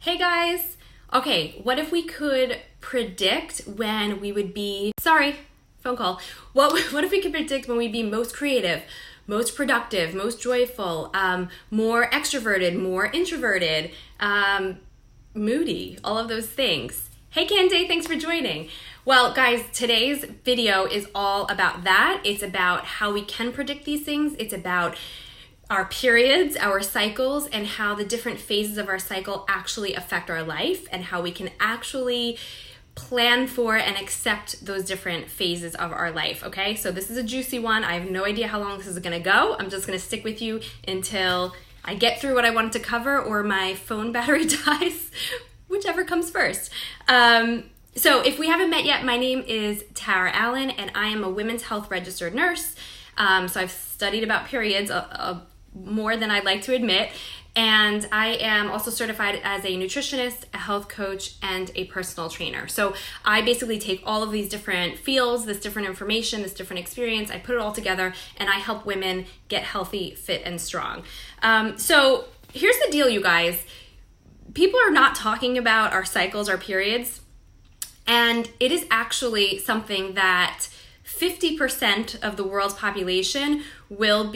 Hey guys! Okay, what if we could predict when we would be, sorry, phone call. What if we could predict when we'd be most creative, most productive, most joyful, more extroverted, more introverted, moody, all of those things. Hey Kande, thanks for joining. Well, guys, today's video is all about that. It's about how we can predict these things. It's about our periods, our cycles, and how the different phases of our cycle actually affect our life and how we can actually plan for and accept those different phases of our life, okay? So this is a juicy one. I have no idea how long this is gonna go. I'm just gonna stick with you until I get through what I wanted to cover or my phone battery dies, whichever comes first. So if we haven't met yet, my name is Tara Allen and I am a women's health registered nurse. So I've studied about periods more than I'd like to admit. And I am also certified as a nutritionist, a health coach, and a personal trainer. So I basically take all of these different fields, this different information, this different experience, I put it all together, and I help women get healthy, fit, and strong. So here's the deal, you guys. People are not talking about our cycles, our periods, and it is actually something that 50% of the world's population will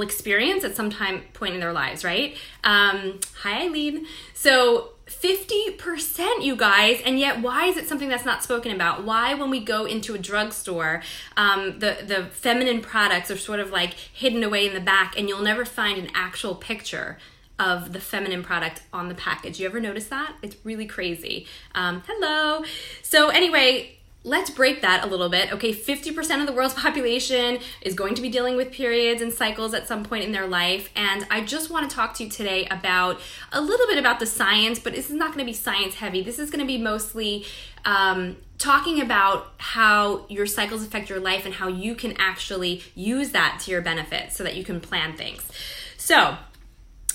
experience at some point in their lives, right? Hi, Eileen. So 50%, you guys, and yet why is it something that's not spoken about? Why, when we go into a drugstore, the feminine products are sort of like hidden away in the back, and you'll never find an actual picture of the feminine product on the package. You ever notice that? It's really crazy. Hello. So anyway, let's break that a little bit. Okay, 50% of the world's population is going to be dealing with periods and cycles at some point in their life. And I just want to talk to you today about a little bit about the science, but this is not going to be science heavy. This is going to be mostly talking about how your cycles affect your life and how you can actually use that to your benefit so that you can plan things. So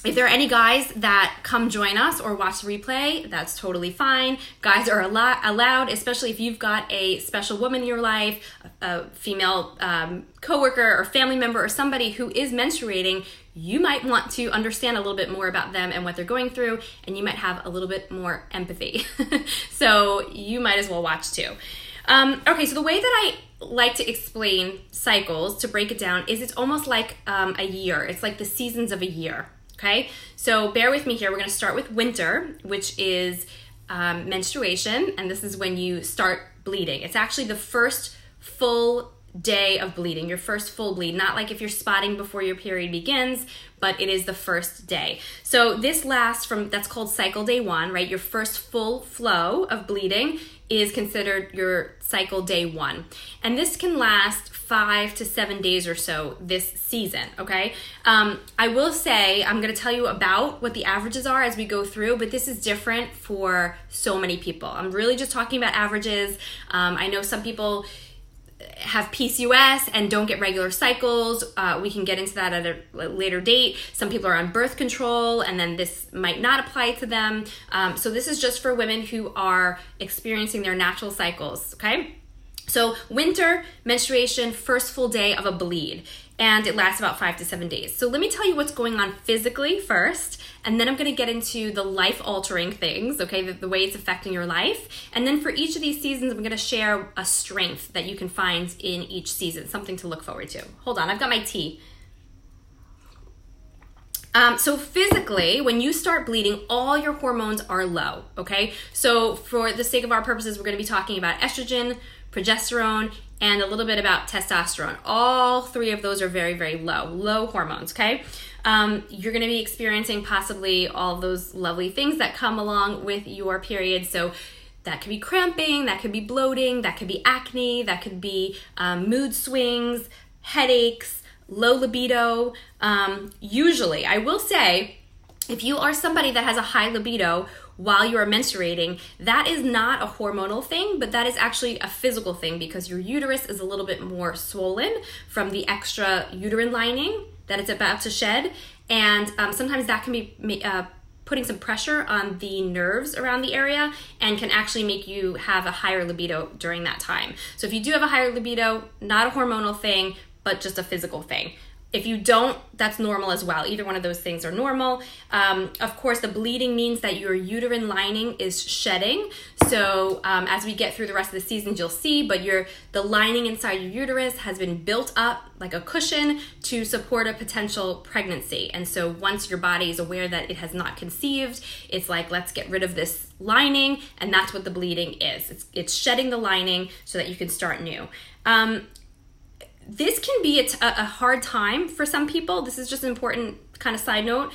if there are any guys that come join us or watch the replay, that's totally fine. Guys are allowed, especially if you've got a special woman in your life, a female coworker or family member or somebody who is menstruating. You might want to understand a little bit more about them and what they're going through, and you might have a little bit more empathy. So you might as well watch too. Okay, so the way that I like to explain cycles, to break it down, is it's almost like a year. It's like the seasons of a year. Okay, so bear with me here. We're going to start with winter, which is menstruation, and this is when you start bleeding. It's actually the first full day of bleeding, your first full bleed, not like if you're spotting before your period begins, but it is the first day. So this lasts that's called cycle day 1, right? Your first full flow of bleeding is considered your cycle day 1. And this can last 5 to 7 days or so this season, okay? I will say, I'm gonna tell you about what the averages are as we go through, but this is different for so many people. I'm really just talking about averages. I know some people have PCOS and don't get regular cycles. We can get into that at a later date. Some people are on birth control and then this might not apply to them. So this is just for women who are experiencing their natural cycles, okay? So winter, menstruation, first full day of a bleed, and it lasts about 5 to 7 days. So let me tell you what's going on physically first, and then I'm going to get into the life-altering things, okay, the way it's affecting your life. And then for each of these seasons, I'm going to share a strength that you can find in each season, something to look forward to. Hold on, I've got my tea. So physically, when you start bleeding, all your hormones are low, okay? So for the sake of our purposes, we're going to be talking about estrogen, progesterone, and a little bit about testosterone. All three of those are very, very low hormones, okay? You're gonna be experiencing possibly all those lovely things that come along with your period. So that could be cramping, that could be bloating, that could be acne, that could be mood swings, headaches, low libido. Usually, I will say, if you are somebody that has a high libido while you are menstruating, that is not a hormonal thing, but that is actually a physical thing because your uterus is a little bit more swollen from the extra uterine lining that it's about to shed. And sometimes that can be putting some pressure on the nerves around the area and can actually make you have a higher libido during that time. So if you do have a higher libido, not a hormonal thing, but just a physical thing. If you don't, that's normal as well. Either one of those things are normal. Of course, the bleeding means that your uterine lining is shedding. So as we get through the rest of the seasons, you'll see, but the lining inside your uterus has been built up like a cushion to support a potential pregnancy. And so once your body is aware that it has not conceived, it's like, let's get rid of this lining, and that's what the bleeding is. It's shedding the lining so that you can start new. This can be a hard time for some people. This is just an important kind of side note.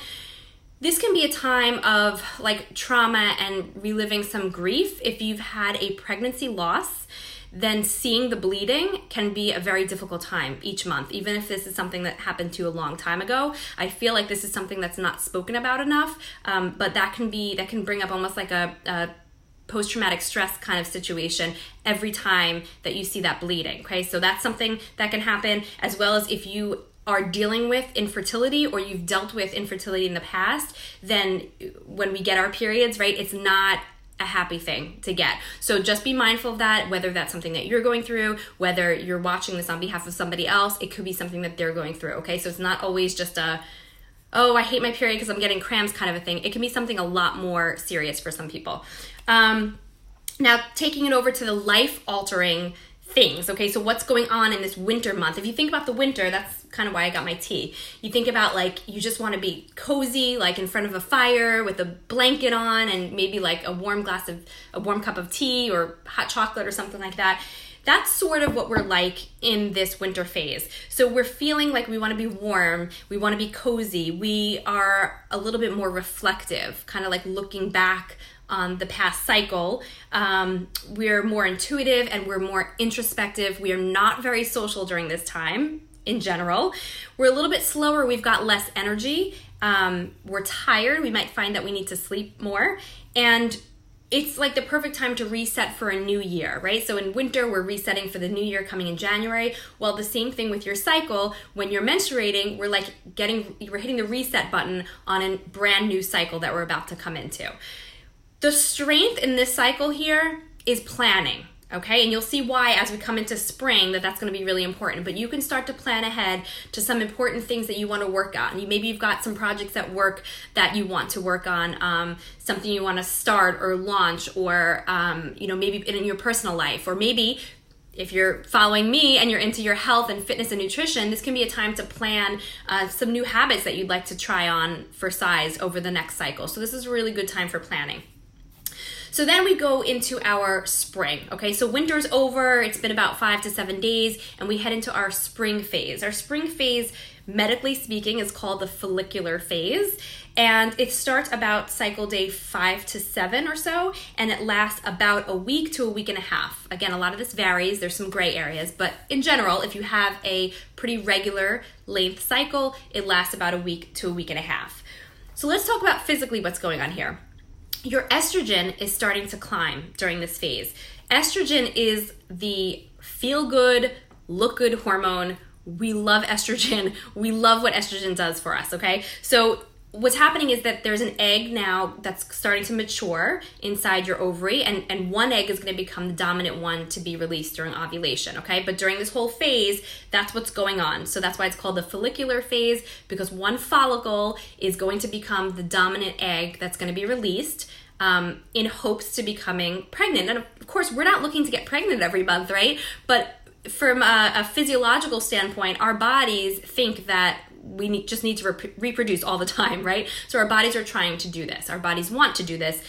This can be a time of like trauma and reliving some grief. If you've had a pregnancy loss, then seeing the bleeding can be a very difficult time each month, even if this is something that happened to you a long time ago. I feel like this is something that's not spoken about enough, but that can bring up almost like a post-traumatic stress kind of situation every time that you see that bleeding, okay? So that's something that can happen, as well as if you are dealing with infertility or you've dealt with infertility in the past, then when we get our periods, right, it's not a happy thing to get. So just be mindful of that, whether that's something that you're going through, whether you're watching this on behalf of somebody else, it could be something that they're going through, okay? So it's not always just oh, I hate my period because I'm getting cramps kind of a thing. It can be something a lot more serious for some people. Now, taking it over to the life-altering things, okay? So what's going on in this winter month? If you think about the winter, that's kind of why I got my tea. You think about like, you just want to be cozy, like in front of a fire with a blanket on and maybe like a warm cup of tea or hot chocolate or something like that. That's sort of what we're like in this winter phase. So we're feeling like we want to be warm, we want to be cozy, we are a little bit more reflective, kind of like looking back on the past cycle. We're more intuitive and we're more introspective. We are not very social during this time in general. We're a little bit slower, we've got less energy, we're tired, we might find that we need to sleep more, and it's like the perfect time to reset for a new year, right? So in winter, we're resetting for the new year coming in January. Well, the same thing with your cycle. When you're menstruating, we're hitting the reset button on a brand new cycle that we're about to come into. The strength in this cycle here is planning, okay? And you'll see why as we come into spring that's going to be really important. But you can start to plan ahead to some important things that you want to work on. Maybe you've got some projects at work that you want to work on, something you want to start or launch, or maybe in your personal life, or maybe if you're following me and you're into your health and fitness and nutrition, this can be a time to plan some new habits that you'd like to try on for size over the next cycle. So this is a really good time for planning. So then we go into our spring, okay? So winter's over, it's been about 5 to 7 days, and we head into our spring phase. Our spring phase, medically speaking, is called the follicular phase, and it starts about cycle day 5 to 7 or so, and it lasts about a week to a week and a half. Again, a lot of this varies, there's some gray areas, but in general, if you have a pretty regular length cycle, it lasts about a week to a week and a half. So let's talk about physically what's going on here. Your estrogen is starting to climb during this phase. Estrogen is the feel-good, look-good hormone. We love estrogen. We love what estrogen does for us, okay? So what's happening is that there's an egg now that's starting to mature inside your ovary, and one egg is going to become the dominant one to be released during ovulation, okay? But during this whole phase, that's what's going on. So that's why it's called the follicular phase, because one follicle is going to become the dominant egg that's going to be released in hopes to becoming pregnant. And of course, we're not looking to get pregnant every month, right? But from a physiological standpoint, our bodies think that we just need to reproduce all the time, right? So our bodies are trying to do this. Our bodies want to do this.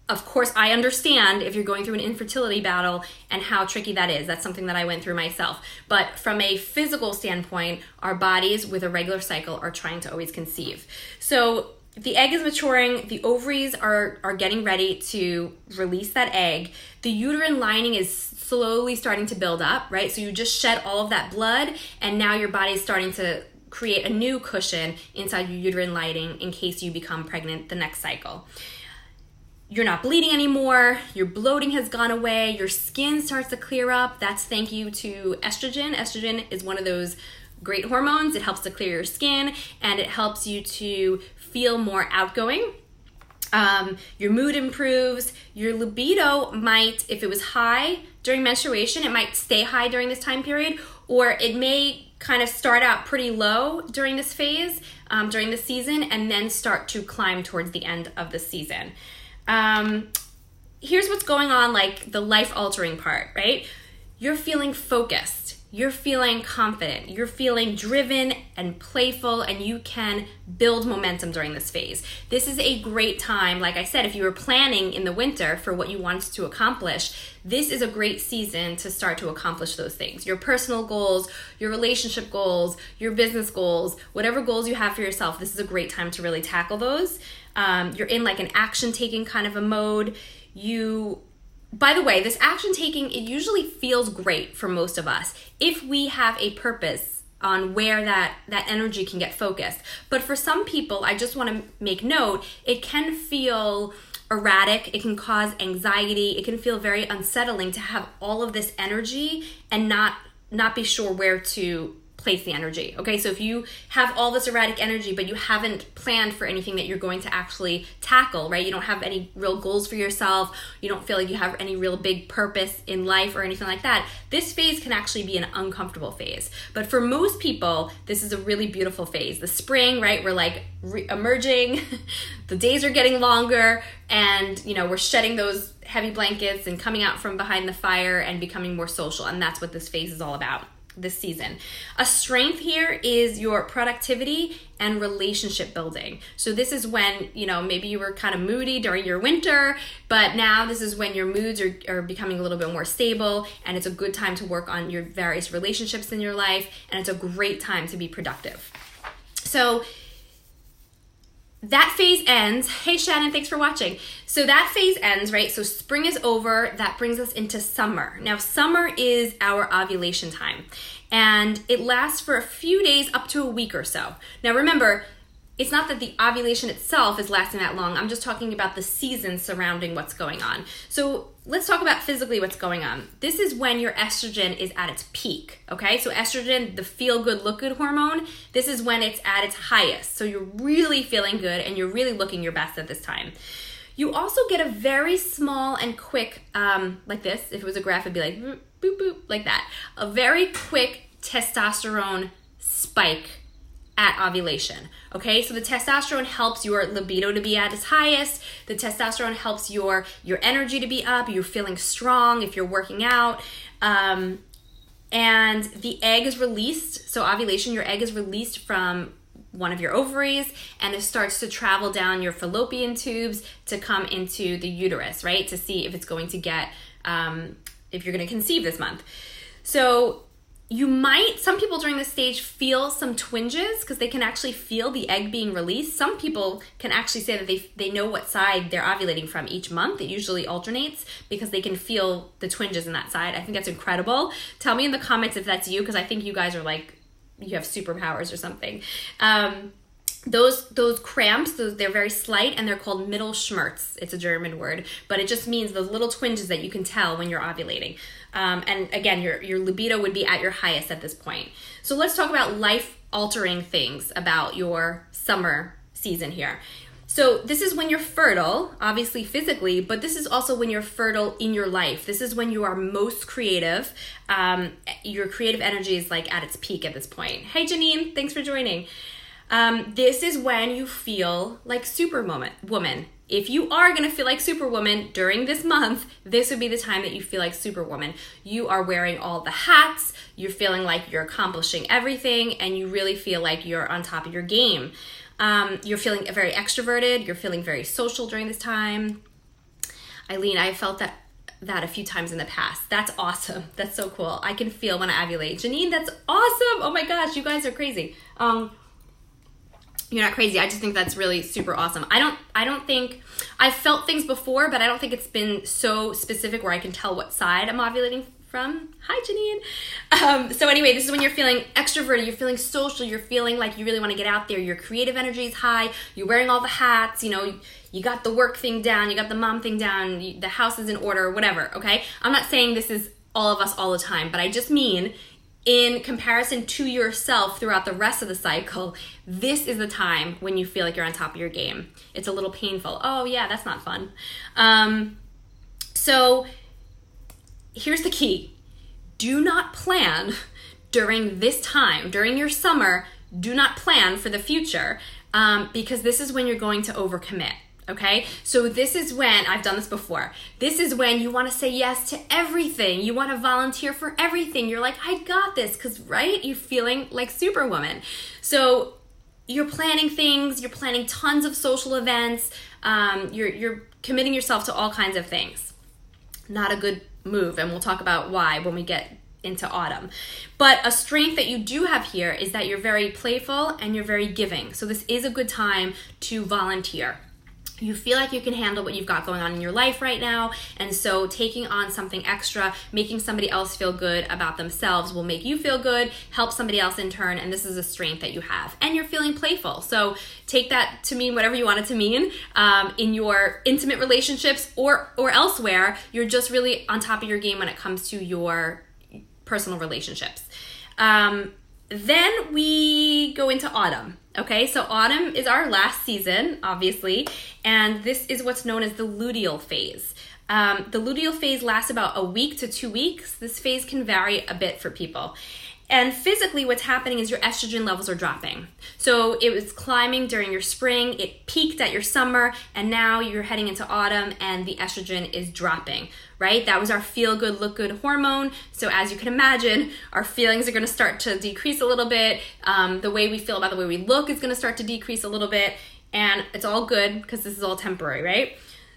Of course, I understand if you're going through an infertility battle and how tricky that is. That's something that I went through myself. But from a physical standpoint, our bodies with a regular cycle are trying to always conceive. So the egg is maturing, the ovaries are getting ready to release that egg. The uterine lining is slowly starting to build up, right? So you just shed all of that blood, and now your body is starting to create a new cushion inside your uterine lining in case you become pregnant the next cycle. You're not bleeding anymore, your bloating has gone away, your skin starts to clear up. That's thank you to estrogen. Estrogen is one of those great hormones. It helps to clear your skin, and it helps you to feel more outgoing. Your mood improves. Your libido might, if it was high during menstruation, it might stay high during this time period, or it may kind of start out pretty low during this phase, during the season, and then start to climb towards the end of the season. Here's what's going on, like the life-altering part, right? You're feeling focused. You're feeling confident. You're feeling driven and playful, and you can build momentum during this phase. This is a great time. Like I said, if you were planning in the winter for what you want to accomplish, this is a great season to start to accomplish those things. Your personal goals, your relationship goals, your business goals, whatever goals you have for yourself, this is a great time to really tackle those. You're in like an action-taking kind of a mode. By the way, this action taking, it usually feels great for most of us if we have a purpose on where that energy can get focused. But for some people, I just want to make note, it can feel erratic, it can cause anxiety, it can feel very unsettling to have all of this energy and not be sure where to place the energy. Okay, so if you have all this erratic energy, but you haven't planned for anything that you're going to actually tackle, right? You don't have any real goals for yourself. You don't feel like you have any real big purpose in life or anything like that. This phase can actually be an uncomfortable phase. But for most people, this is a really beautiful phase. The spring, right? We're like emerging. The days are getting longer, and we're shedding those heavy blankets and coming out from behind the fire and becoming more social. And that's what this phase is all about. This season. A strength here is your productivity and relationship building. So this is when, maybe you were kind of moody during your winter, but now this is when your moods are becoming a little bit more stable, and it's a good time to work on your various relationships in your life, and it's a great time to be productive. So that phase ends. Hey Shannon, thanks for watching. So that phase ends, right? So spring is over. That brings us into summer. Now summer is our ovulation time, and it lasts for a few days up to a week or so. Now remember, it's not that the ovulation itself is lasting that long. I'm just talking about the season surrounding what's going on. So let's talk about physically what's going on. This is when your estrogen is at its peak, okay? So estrogen, the feel-good, look-good hormone, this is when it's at its highest. So you're really feeling good and you're really looking your best at this time. You also get a very small and quick, like this, if it was a graph, it'd be like boop, boop, boop, like that. A very quick testosterone spike at ovulation. Okay, so the testosterone helps your libido to be at its highest. The testosterone helps your energy to be up. You're feeling strong if you're working out. And the egg is released. So ovulation, your egg is released from one of your ovaries, and it starts to travel down your fallopian tubes to come into the uterus, right? To see if it's going to get, if you're going to conceive this month. So some people during this stage feel some twinges because they can actually feel the egg being released. Some people can actually say that they know what side they're ovulating from each month. It usually alternates because they can feel the twinges in that side. I think that's incredible. Tell me in the comments if that's you, because I think you guys are like, you have superpowers or something. Those cramps, they're very slight, and they're called Mittelschmerz. It's a German word, but it just means those little twinges that you can tell when you're ovulating. And again, your libido would be at your highest at this point. So let's talk about life-altering things about your summer season here. So this is when you're fertile, obviously physically, but this is also when you're fertile in your life. This is when you are most creative. Your creative energy is like at its peak at this point. Hey Janine, thanks for joining. This is when you feel like Superwoman. If you are going to feel like Superwoman during this month, this would be the time that you feel like Superwoman. You are wearing all the hats, you're feeling like you're accomplishing everything, and you really feel like you're on top of your game. You're feeling very extroverted, you're feeling very social during this time. Eileen, I felt that a few times in the past. That's awesome. That's so cool. I can feel when I ovulate. Janine, that's awesome. Oh my gosh, you guys are crazy. You're not crazy. I just think that's really super awesome. I don't think I've felt things before, but I don't think it's been so specific where I can tell what side I'm ovulating from. Hi, Janine. So anyway, this is when you're feeling extroverted, you're feeling social, you're feeling like you really want to get out there, your creative energy is high, you're wearing all the hats, you got the work thing down, you got the mom thing down, the house is in order, whatever, okay? I'm not saying this is all of us all the time, but I just mean in comparison to yourself throughout the rest of the cycle, this is the time when you feel like you're on top of your game. It's a little painful. Oh yeah, that's not fun. So here's the key. Do not plan during this time, during your summer. Do not plan for the future, because this is when you're going to overcommit. Okay, so this is when, I've done this before, this is when you want to say yes to everything. You want to volunteer for everything. You're like, I got this, because, right, you're feeling like Superwoman. So you're planning things, you're planning tons of social events, you're committing yourself to all kinds of things. Not a good move, and we'll talk about why when we get into autumn. But a strength that you do have here is that you're very playful and you're very giving. So this is a good time to volunteer. You feel like you can handle what you've got going on in your life right now, and so taking on something extra, making somebody else feel good about themselves will make you feel good, help somebody else in turn, and this is a strength that you have. And you're feeling playful, so take that to mean whatever you want it to mean. In your intimate relationships or elsewhere, you're just really on top of your game when it comes to your personal relationships. Then we go into autumn. Okay, so autumn is our last season, obviously, and this is what's known as the luteal phase. The luteal phase lasts about a week to 2 weeks. This phase can vary a bit for people. And physically, what's happening is your estrogen levels are dropping. So it was climbing during your spring, it peaked at your summer, and now you're heading into autumn and the estrogen is dropping, right? That was our feel good, look good hormone. So as you can imagine, our feelings are gonna start to decrease a little bit. The way we feel about the way we look is gonna start to decrease a little bit, and it's all good because this is all temporary, right?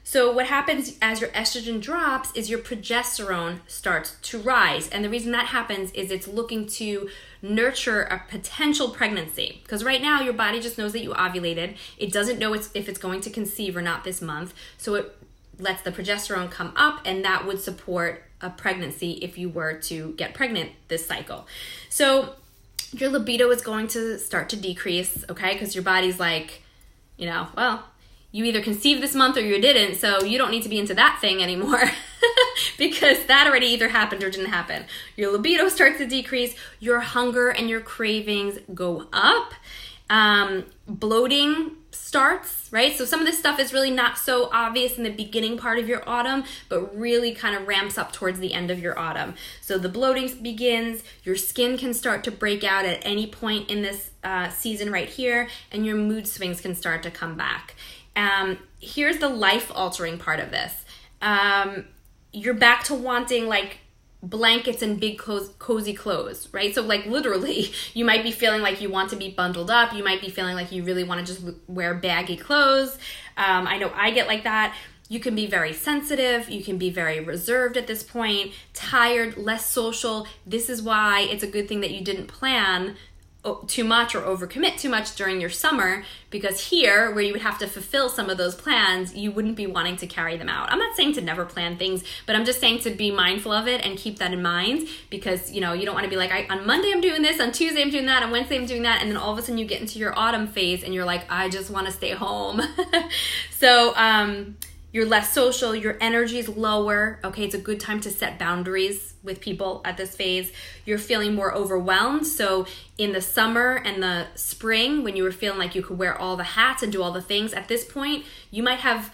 So what happens as your estrogen drops is your progesterone starts to rise. And the reason that happens is it's looking to nurture a potential pregnancy. Because right now your body just knows that you ovulated. It doesn't know if it's going to conceive or not this month. So it lets the progesterone come up, and that would support a pregnancy if you were to get pregnant this cycle. So your libido is going to start to decrease, okay? Because your body's like, well, you either conceived this month or you didn't, so you don't need to be into that thing anymore because that already either happened or didn't happen. Your libido starts to decrease, your hunger and your cravings go up, bloating starts, right? So some of this stuff is really not so obvious in the beginning part of your autumn, but really kind of ramps up towards the end of your autumn. So the bloating begins, your skin can start to break out at any point in this season right here, and your mood swings can start to come back. Here's the life-altering part of this. You're back to wanting like blankets and big cozy clothes, right? So like literally, you might be feeling like you want to be bundled up. You might be feeling like you really want to just wear baggy clothes. I know I get like that. You can be very sensitive. You can be very reserved at this point, tired, less social. This is why it's a good thing that you didn't plan too much or overcommit too much during your summer, because here where you would have to fulfill some of those plans, you wouldn't be wanting to carry them out. I'm not saying to never plan things, but I'm just saying to be mindful of it and keep that in mind, because you don't want to be like, on Monday I'm doing this, on Tuesday I'm doing that, on Wednesday I'm doing that, and then all of a sudden you get into your autumn phase and you're like, I just want to stay home. So you're less social, your energy is lower. Okay, it's a good time to set boundaries with people at this phase. You're feeling more overwhelmed. So in the summer and the spring, when you were feeling like you could wear all the hats and do all the things, at this point, you might have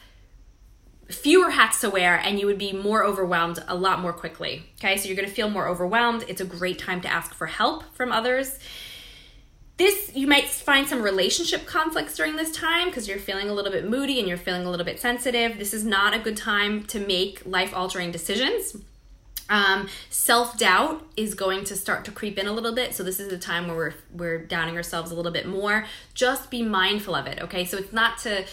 fewer hats to wear and you would be more overwhelmed a lot more quickly. Okay, so you're gonna feel more overwhelmed. It's a great time to ask for help from others. You might find some relationship conflicts during this time because you're feeling a little bit moody and you're feeling a little bit sensitive. This is not a good time to make life-altering decisions. Self-doubt is going to start to creep in a little bit. So this is the time where we're doubting ourselves a little bit more. Just be mindful of it, okay? So it's not to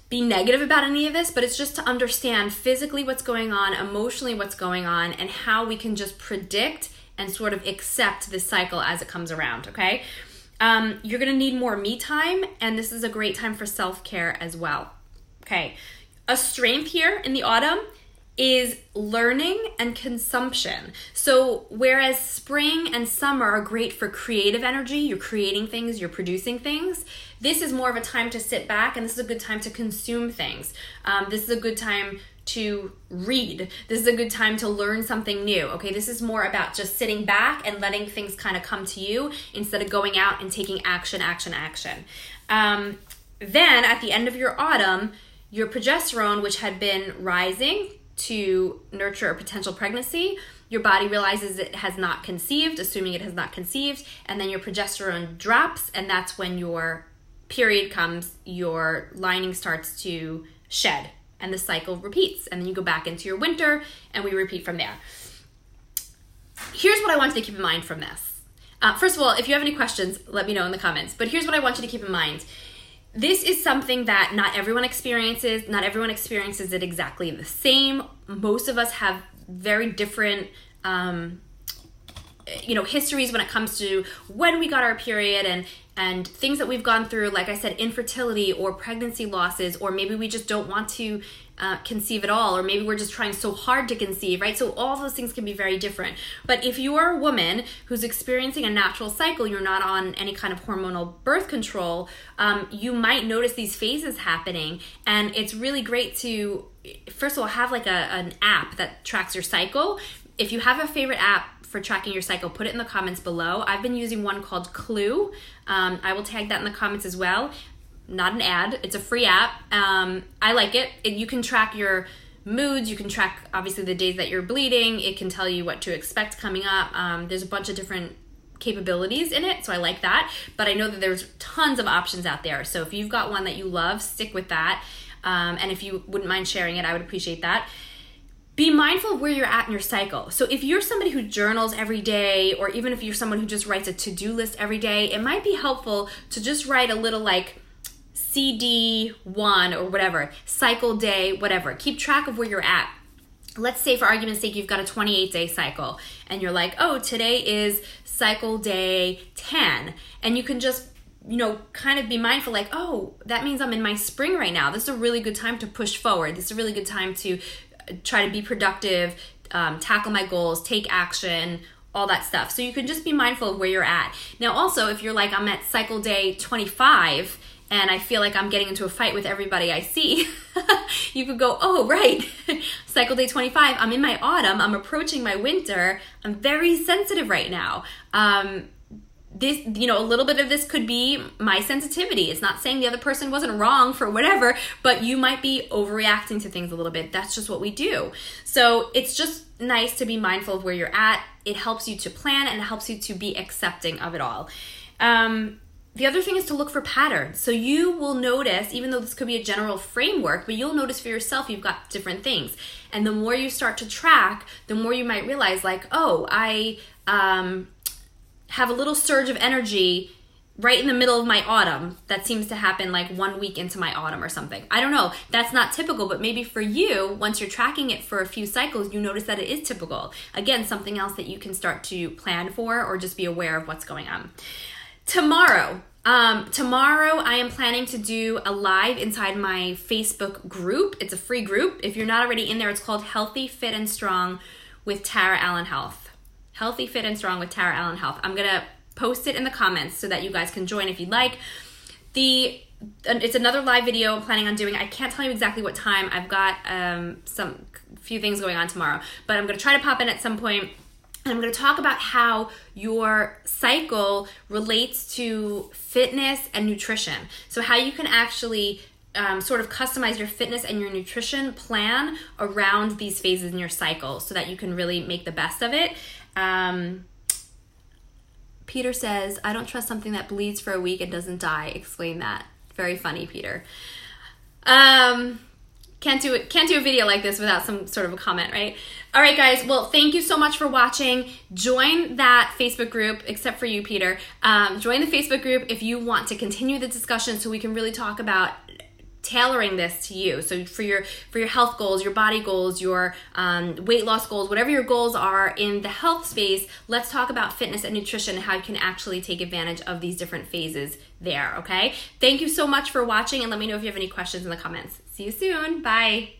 be negative about any of this, but it's just to understand physically what's going on, emotionally what's going on, and how we can just predict and sort of accept this cycle as it comes around, okay? You're gonna need more me time, and this is a great time for self-care as well. Okay, a strength here in the autumn is learning and consumption. So whereas spring and summer are great for creative energy, you're creating things, you're producing things, this is more of a time to sit back, and this is a good time to consume things. This is a good time to read. This is a good time to learn something new. Okay, this is more about just sitting back and letting things kind of come to you instead of going out and taking action. Then at the end of your autumn, your progesterone, which had been rising to nurture a potential pregnancy, your body realizes it has not conceived, assuming it has not conceived, and then your progesterone drops, and that's when your period comes, your lining starts to shed, and the cycle repeats, and then you go back into your winter, and we repeat from there. Here's what I want you to keep in mind from this. First of all, if you have any questions, let me know in the comments, but here's what I want you to keep in mind. This is something that not everyone experiences. Not everyone experiences it exactly the same. Most of us have very different histories when it comes to when we got our period and things that we've gone through, like I said, infertility or pregnancy losses, or maybe we just don't want to conceive at all, or maybe we're just trying so hard to conceive, right? So all those things can be very different. But if you are a woman who's experiencing a natural cycle, you're not on any kind of hormonal birth control, you might notice these phases happening. And it's really great to, first of all, have like an app that tracks your cycle. If you have a favorite app for tracking your cycle, put it in the comments below. I've been using one called Clue. I will tag that in the comments as well. Not an ad, it's a free app. I like it. You can track your moods, you can track obviously the days that you're bleeding, it can tell you what to expect coming up. There's a bunch of different capabilities in it, so I like that. But I know that there's tons of options out there. So if you've got one that you love, stick with that. And if you wouldn't mind sharing it, I would appreciate that. Be mindful of where you're at in your cycle. So if you're somebody who journals every day, or even if you're someone who just writes a to-do list every day, it might be helpful to just write a little like CD1 or whatever, cycle day, whatever. Keep track of where you're at. Let's say for argument's sake, you've got a 28-day cycle and you're like, oh, today is cycle day 10. And you can just, kind of be mindful like, oh, that means I'm in my spring right now. This is a really good time to push forward. This is a really good time to try to be productive, tackle my goals, take action, all that stuff. So you can just be mindful of where you're at. Now also, if you're like, I'm at cycle day 25 and I feel like I'm getting into a fight with everybody I see, you could go, oh, right, cycle day 25, I'm in my autumn, I'm approaching my winter, I'm very sensitive right now. This, a little bit of this could be my sensitivity. It's not saying the other person wasn't wrong for whatever, but you might be overreacting to things a little bit. That's just what we do. So it's just nice to be mindful of where you're at. It helps you to plan and it helps you to be accepting of it all. The other thing is to look for patterns. So you will notice, even though this could be a general framework, but you'll notice for yourself you've got different things. And the more you start to track, the more you might realize like, oh, I have a little surge of energy right in the middle of my autumn that seems to happen like 1 week into my autumn or something. I don't know. That's not typical, but maybe for you, once you're tracking it for a few cycles, you notice that it is typical. Again, something else that you can start to plan for or just be aware of what's going on. Tomorrow I am planning to do a live inside my Facebook group. It's a free group. If you're not already in there, it's called Healthy, Fit, and Strong with Tara Allen Health. Healthy, Fit, and Strong with Tara Allen Health. I'm going to post it in the comments so that you guys can join if you'd like. It's another live video I'm planning on doing. I can't tell you exactly what time. I've got some few things going on tomorrow, but I'm going to try to pop in at some point. And I'm going to talk about how your cycle relates to fitness and nutrition. So how you can actually sort of customize your fitness and your nutrition plan around these phases in your cycle so that you can really make the best of it. Peter says, I don't trust something that bleeds for a week and doesn't die. Explain that. Very funny, Peter. Can't do a video like this without some sort of a comment, right? All right, guys. Well, thank you so much for watching. Join that Facebook group, except for you, Peter. Join the Facebook group if you want to continue the discussion so we can really talk about tailoring this to you. So for your health goals, your body goals, your weight loss goals, whatever your goals are in the health space, let's talk about fitness and nutrition and how you can actually take advantage of these different phases there, okay? Thank you so much for watching, and let me know if you have any questions in the comments. See you soon. Bye.